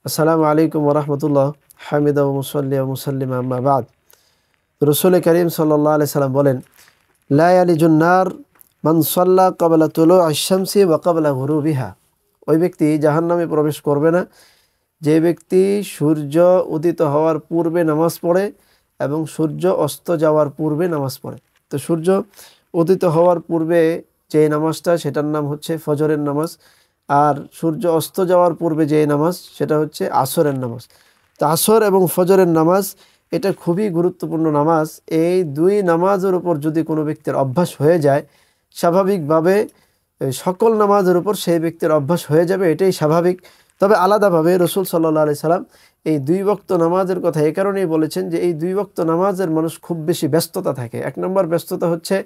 আসসালামু আলাইকুম ওরহমতুল্লাহ। হামিদা ও মুসল্লি ও মুসাল্লিম আম্মা বাদ। রসুল করিম সাল্লাল্লাহু আলাইহি সাল্লাম বলেন, লা ইয়ালিজুন নার মান সাল্লা ক্বাবলা তুলু'আশ শামসি ওয়া ক্বাবলা গুরুবিহা। ওই ব্যক্তি জাহান্নামে প্রবেশ করবে না যে ব্যক্তি সূর্য উদিত হওয়ার পূর্বে নামাজ পড়ে এবং সূর্য অস্ত যাওয়ার পূর্বে নামাজ পড়ে। তো সূর্য উদিত হওয়ার পূর্বে যে নামাজটা সেটার নাম হচ্ছে ফজরের নামাজ, আর সূর্য অস্ত যাওয়ার পূর্বে যে নামাজ সেটা হচ্ছে আসরের নামাজ। তো আসর এবং ফজরের নামাজ এটা খুবই গুরুত্বপূর্ণ নামাজ। এই দুই নামাজের উপর যদি কোনো ব্যক্তির অভ্যাস হয়ে যায়, স্বাভাবিকভাবে সকল নামাজের উপর সেই ব্যক্তির অভ্যাস হয়ে যাবে, এটাই স্বাভাবিক। তবে আলাদাভাবে রসুল সাল্লাল্লাহু আলাইহি সাল্লাম এই দুই ওয়াক্ত নামাজের কথা এই কারণেই বলেছেন যে এই দুই ওয়াক্ত নামাজের মানুষ খুব বেশি ব্যস্ততা থাকে। এক নম্বর ব্যস্ততা হচ্ছে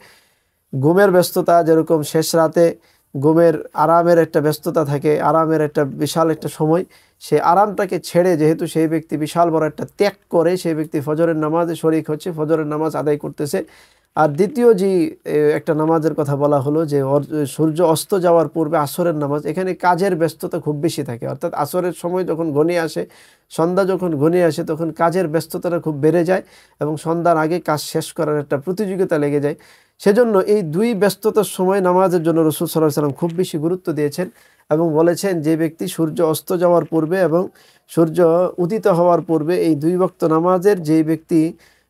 ঘুমের ব্যস্ততা, যেরকম শেষ রাতে ঘুমের আরামের একটা ব্যস্ততা থাকে, আরামের একটা বিশাল একটা সময়, সেই আরামটাকে ছেড়ে যেহেতু সেই ব্যক্তি বিশাল বড় একটা ত্যাগ করে সেই ব্যক্তি ফজরের নামাজে শরিক হচ্ছে, ফজরের নামাজ আদায় করতেছে। আর দ্বিতীয় যে একটা নামাজের কথা বলা হলো যে সূর্য অস্ত যাওয়ার পূর্বে আসরের নামাজ, এখানে কাজের ব্যস্ততা খুব বেশি থাকে। অর্থাৎ আসরের সময় যখন ঘনিয়ে আসে, সন্ধ্যা যখন ঘনিয়ে আসে, তখন কাজের ব্যস্ততাটা খুব বেড়ে যায় এবং সন্ধ্যার আগে কাজ শেষ করার একটা প্রতিযোগিতা লেগে যায়। সেজন্য এই দুই ব্যস্ততার সময় নামাজের জন্য রাসূল সাল্লাল্লাহু আলাইহি ওয়াসাল্লাম খুব বেশি গুরুত্ব দিয়েছেন এবং বলেছেন যে ব্যক্তি সূর্য অস্ত যাওয়ার পূর্বে এবং সূর্য উদিত হওয়ার পূর্বে এই দুই ওয়াক্ত নামাজের যে ব্যক্তি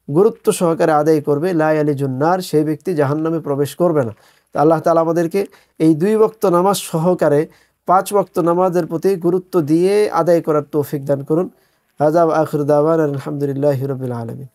গুরুত্ব সহকারে আদায় করবে, লা ইয়ালিজুন নার, সেই ব্যক্তি জাহান্নামে প্রবেশ করবে না। তো আল্লাহ তাআলা আমাদেরকে এই দুই ওয়াক্ত নামাজ সহকারে 5 ওয়াক্ত নামাজের প্রতি গুরুত্ব দিয়ে আদায় করার তৌফিক দান করুন। হাযা ওয়া আখিরু দাওয়ানা আলহামদুলিল্লাহি রাব্বিল আলামিন।